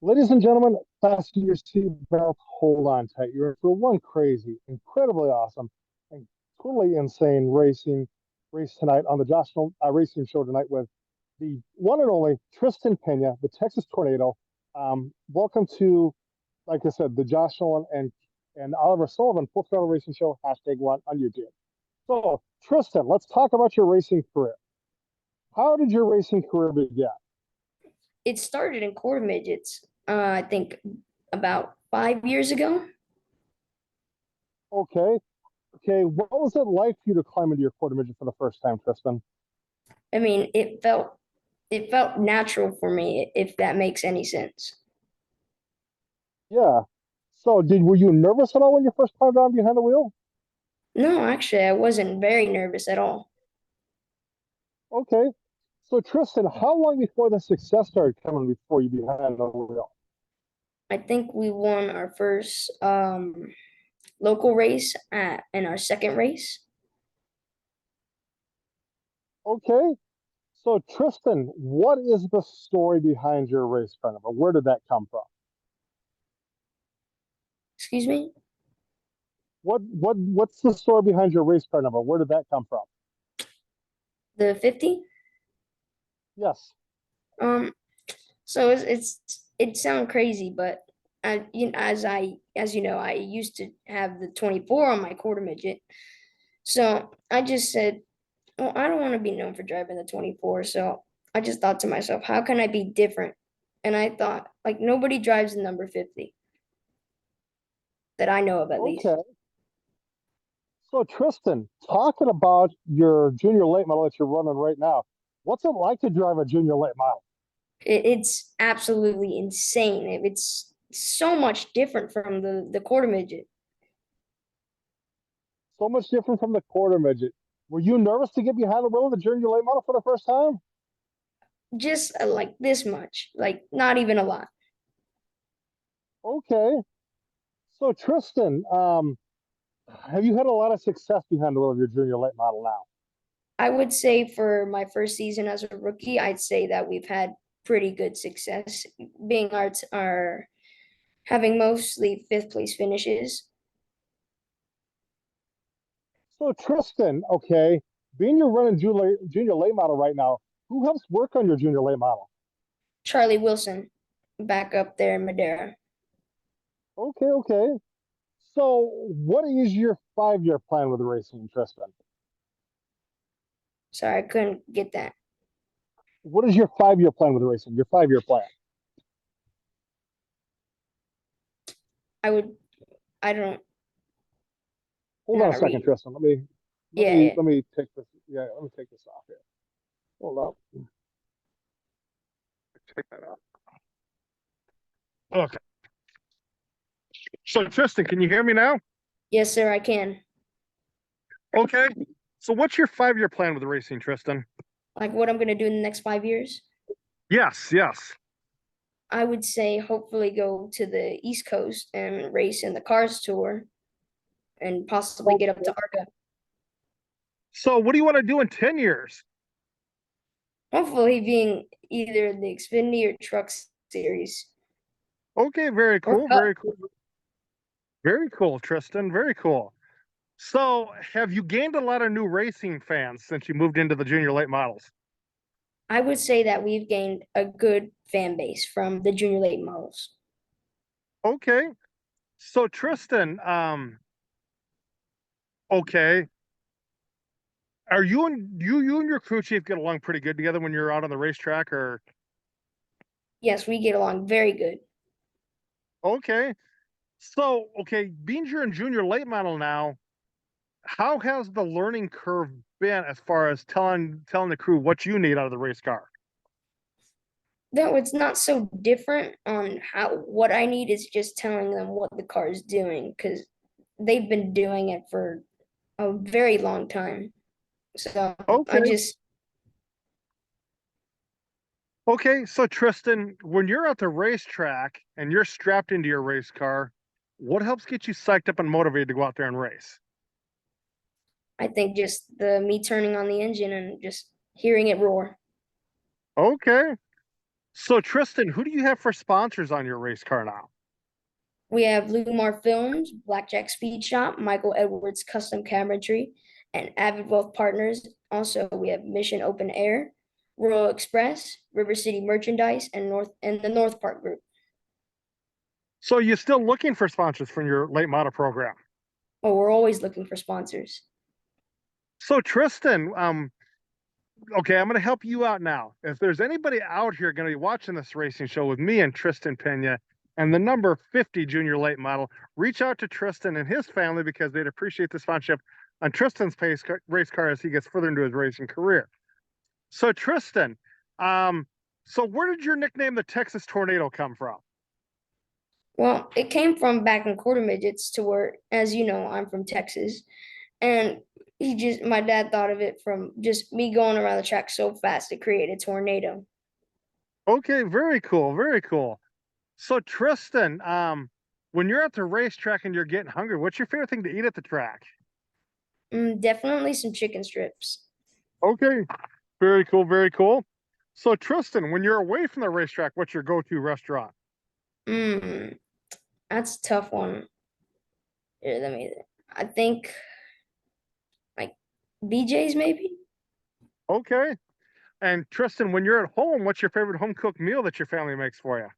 Ladies and gentlemen, fasten your seatbelt, hold on tight. You're in for one crazy, incredibly awesome, and totally insane race tonight on the Racing Show tonight with the one and only Tristan Pena, the Texas Tornado. Welcome to, like I said, the Josh Nolan and Oliver Sullivan Full Throttle Racing Show #1 on YouTube. So, Tristan, let's talk about your racing career. How did your racing career begin? It started in quarter midgets, I think about 5 years ago. Okay, okay. What was it like for you to climb into your quarter midget for the first time, Tristan? I mean, it felt natural for me, if that makes any sense. Yeah. So, were you nervous at all when you first climbed down behind the wheel? No, actually, I wasn't very nervous at all. Okay. So, Tristan, how long before the success started coming before you behind the wheel? I think we won our first local race in our second race. Okay. So, Tristan, what is the story behind your race car number? Where did that come from? Excuse me, What's the story behind your race car number? Where did that come from? the 50. Yes. Um, so it sounds crazy, but I used to have the 24 on my quarter midget. So I just said, well, I don't want to be known for driving the 24. So I just thought to myself, how can I be different? And I thought, like, nobody drives the number 50 that I know of, at least. Okay. So, Tristan, talking about your junior late model that you're running right now, what's it like to drive a junior late model? It's absolutely insane. It's so much different from the quarter midget. So much different from the quarter midget. Were you nervous to get behind the wheel of the junior late model for the first time? Just like this much, like not even a lot. Okay. So, Tristan, have you had a lot of success behind the wheel of your junior late model now? I would say for my first season as a rookie, I'd say that we've had pretty good success, being our having mostly fifth place finishes. So, Tristan, okay, being you're running junior late model right now, who helps work on your junior late model? Charlie Wilson, back up there in Madeira. Okay, okay. So, what is your 5 year plan with racing, Tristan? Sorry, I couldn't get that. What is your 5 year plan with racing? Your 5 year plan? I would, I don't, Hold on a not second, read. Tristan. Yeah, yeah. let me take this. Yeah, let me take this off here. Hold up. Take that off. Okay. So, Tristan, can you hear me now? Yes, sir, I can. Okay. So, what's your 5 year plan with racing, Tristan? Like what I'm gonna do in the next 5 years, Yes, yes. I would say hopefully go to the East Coast and race in the Cars Tour and possibly get up Okay. to ARCA. So, what do you want to do in 10 years? Hopefully being either the Xfinity or Truck Series Okay, very or cool. Cup. Very cool. Very cool, Tristan. Very cool. So, have you gained a lot of new racing fans since you moved into the junior late models? I would say that we've gained a good fan base from the junior late models. Okay. So, Tristan, okay. Are you and your crew chief get along pretty good together when you're out on the racetrack or Yes, we get along very good. okay. So, okay, being you're in junior late model now, how has the learning curve been as far as telling the crew what you need out of the race car? Though it's not so different on how what I need is just telling them what the car is doing because they've been doing it for a very long time. So I Okay. just Okay, so Tristan, when you're at the racetrack and you're strapped into your race car, what helps get you psyched up and motivated to go out there and race? I think just the me turning on the engine and just hearing it roar. Okay. So Tristan, who do you have for sponsors on your race car now? We have Lumar Films, Blackjack Speed Shop, Michael Edwards Custom Cabinetry, and Avid Wealth Partners. Also, we have Mission Open Air, Royal Express, River City Merchandise, and the North Park Group. So you're still looking for sponsors for your late model program. Oh, we're always looking for sponsors. So Tristan, okay, I'm going to help you out now. If there's anybody out here going to be watching this racing show with me and Tristan Pena and the number 50 junior late model, reach out to Tristan and his family because they'd appreciate the sponsorship on Tristan's race car as he gets further into his racing career. So Tristan, um, so where did your nickname, the Texas Tornado, come from? Well, it came from back in quarter midgets to where, as you know, I'm from Texas. And my dad thought of it from just me going around the track so fast, it created a tornado. Okay, very cool, very cool. So Tristan, when you're at the racetrack and you're getting hungry, what's your favorite thing to eat at the track? Definitely some chicken strips. Okay, very cool, very cool. So Tristan, when you're away from the racetrack, what's your go-to restaurant? Mm, that's a tough one. Here, I think like BJ's maybe. Okay. And Tristan, when you're at home, what's your favorite home cooked meal that your family makes for you?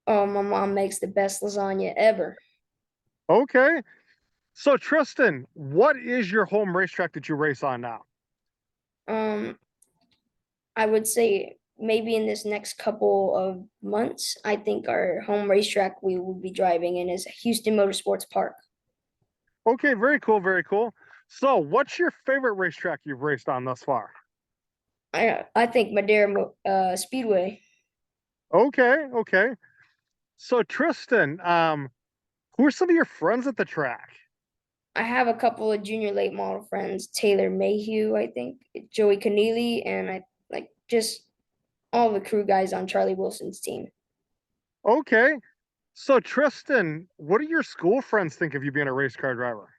Oh, my mom makes the best lasagna ever. Okay. So Tristan, what is your home racetrack that you race on now? Um, I would say maybe in this next couple of months, I think our home racetrack we will be driving in is Houston Motorsports Park. Okay, very cool, very cool. So what's your favorite racetrack you've raced on thus far? I think Speedway. Okay, okay. So Tristan, who are some of your friends at the track? I have a couple of junior late model friends, Taylor Mayhew, I think, Joey Keneally, and I like just all the crew guys on Charlie Wilson's team. Okay. So Tristan, what do your school friends think of you being a race car driver?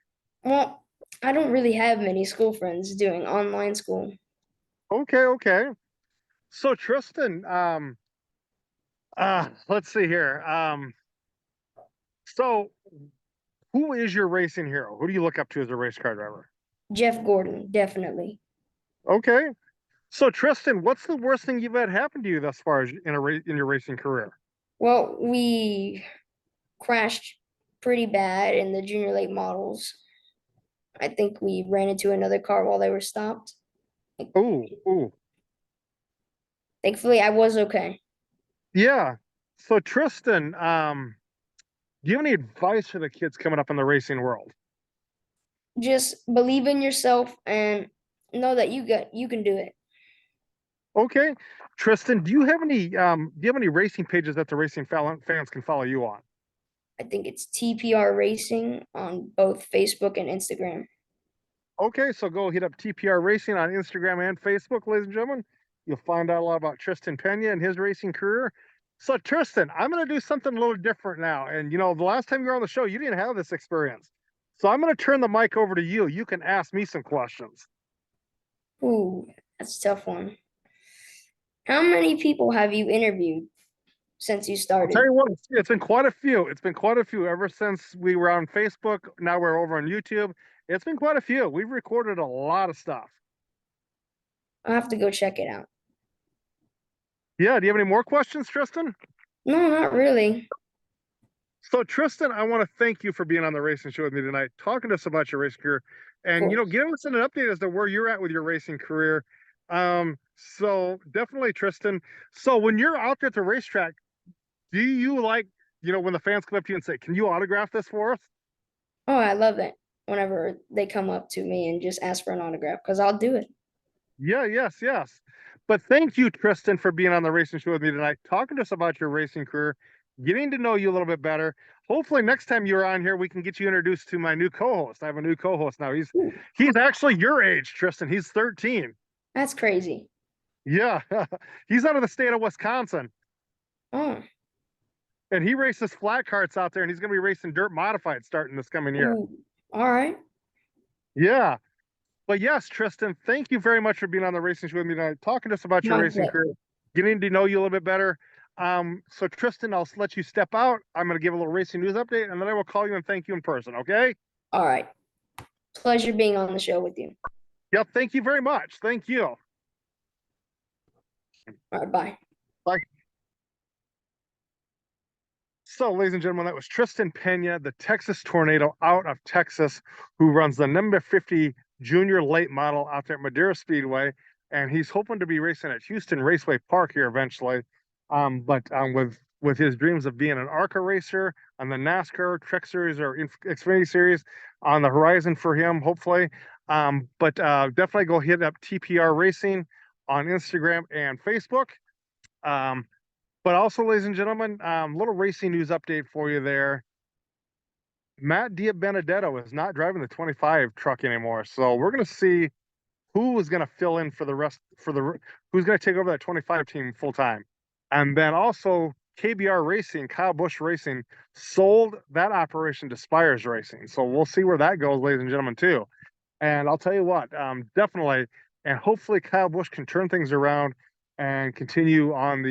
Well, I don't really have many school friends doing online school. Okay, okay. So Tristan, let's see here. So who is your racing hero? Who do you look up to as a race car driver? Jeff Gordon, definitely. Okay. So Tristan, what's the worst thing you've had happen to you thus far as in your racing career? Well, we crashed pretty bad in the junior late models. I think we ran into another car while they were stopped. Oh, oh, Thankfully, I was okay. yeah. So Tristan, do you have any advice for the kids coming up in the racing world? Just believe in yourself and know that you can do it. Okay. Tristan, do you have any racing pages that the fans can follow you on? I think it's TPR Racing on both Facebook and Instagram. Okay, so go hit up TPR Racing on Instagram and Facebook, ladies and gentlemen. You'll find out a lot about Tristan Pena and his racing career. So, Tristan, I'm going to do something a little different now. And, the last time you were on the show, you didn't have this experience. So, I'm going to turn the mic over to you. You can ask me some questions. Ooh, that's a tough one. How many people have you interviewed since you I'll tell started? you what, it's been quite a few. It's been quite a few ever since we were on Facebook. Now we're over on YouTube. It's been quite a few. We've recorded a lot of stuff. I'll have to go check it out. Yeah, do you have any more questions, Tristan? No, not really. So, Tristan, I want to thank you for being on the racing show with me tonight, talking to us about your racing career, Of and course. giving us an update as to where you're at with your racing career. So definitely, Tristan. So, when you're out there at the racetrack, do you like, when the fans come up to you and say, "Can you autograph this for us?" Oh, I love it whenever they come up to me and just ask for an autograph because I'll do it. Yeah, yes, yes. But thank you, Tristan, for being on the racing show with me tonight, talking to us about your racing career, getting to know you a little bit better. Hopefully, next time you're on here, we can get you introduced to my new co-host. I have a new co-host now. Ooh, He's actually your age, Tristan. He's 13. that's crazy. Yeah, he's out of the state of Wisconsin, Oh, and he races flat carts out there, and he's going to be racing dirt modified starting this coming year. ooh. All right. Yeah. But yes, Tristan, thank you very much for being on the racing show with me tonight, talking to us about your My racing pleasure. career, getting to know you a little bit better. So Tristan, I'll let you step out. I'm going to give a little racing news update, and then I will call you and thank you in person. Okay? All right. Pleasure being on the show with you. Yep. Thank you very much. Thank you. All right, bye. Bye. So, ladies and gentlemen, that was Tristan Pena, the Texas Tornado out of Texas, who runs the number 50 junior late model out there at Madera Speedway. And he's hoping to be racing at Houston Raceway Park here eventually. With his dreams of being an ARCA racer on the NASCAR Trek Series or Xfinity Series on the horizon for him, hopefully. Definitely go hit up TPR Racing on Instagram and Facebook. But also, ladies and gentlemen, little racing news update for you there. Matt DiBenedetto is not driving the 25 truck anymore. So we're going to see who is going to fill in for the rest who's going to take over that 25 team full time. And then also KBR Racing, Kyle Busch Racing sold that operation to Spires Racing. So we'll see where that goes, ladies and gentlemen, too. And I'll tell you what, definitely, and hopefully Kyle Busch can turn things around and continue on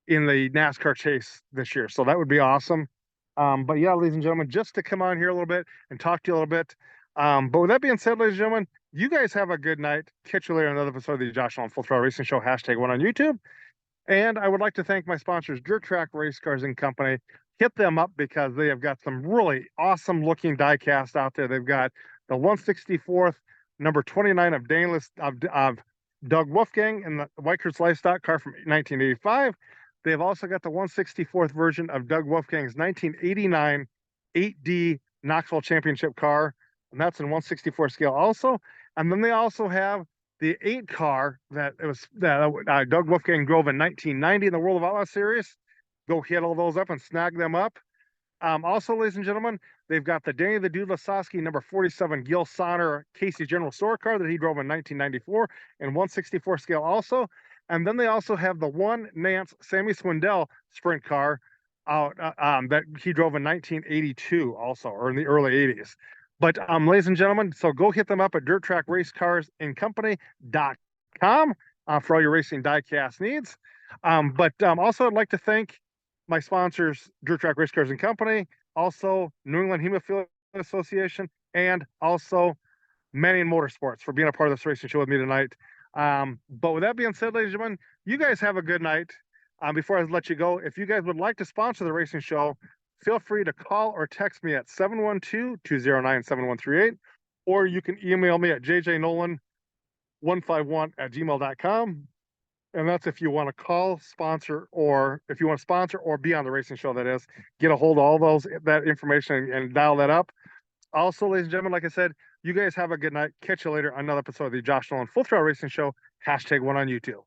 in the NASCAR chase this year. So that would be awesome. But yeah, ladies and gentlemen, just to come on here a little bit and talk to you a little bit. But with that being said, ladies and gentlemen, you guys have a good night. Catch you later on another episode of the Josh Nolan Full Throttle Racing Show, #1 on YouTube. And I would like to thank my sponsors, Dirt Track Race Cars and Company. Hit them up because they have got some really awesome looking die cast out there. They've got the 164th, number 29 of of Doug Wolfgang and the Whitehurst Livestock car from 1985. They've also got the 164th version of Doug Wolfgang's 1989 8D Knoxville Championship car, and that's in 164 scale also. And then they also have the 8 car that Doug Wolfgang drove in 1990 in the World of Outlaw Series. Go hit all those up and snag them up. Also, ladies and gentlemen, they've got the Danny the Dude Lasowski number 47 Gil Sonner Casey General Store car that he drove in 1994 in 164 scale also. And then they also have the one Nance Sammy Swindell sprint car out that he drove in 1982 also, or in the early 80s. But ladies and gentlemen, so go hit them up at Dirt Track Race Cars and Company.com for all your racing diecast needs. Also, I'd like to thank my sponsors, Dirt Track Race Cars and Company, also New England Hemophilia Association, and also Manning Motorsports for being a part of this racing show with me tonight. But with that being said, ladies and gentlemen, you guys have a good night. Before I let you go, if you guys would like to sponsor the racing show, feel free to call or text me at 712-209-7138, or you can email me at jjnolan151@gmail.com. And that's if you want to call, sponsor, or if you want to sponsor or be on the racing show, that is. Get a hold of all that information and dial that up. Also, ladies and gentlemen, like I said, you guys have a good night. Catch you later on another episode of the Josh Nolan Full Throttle Racing Show, #1 on YouTube.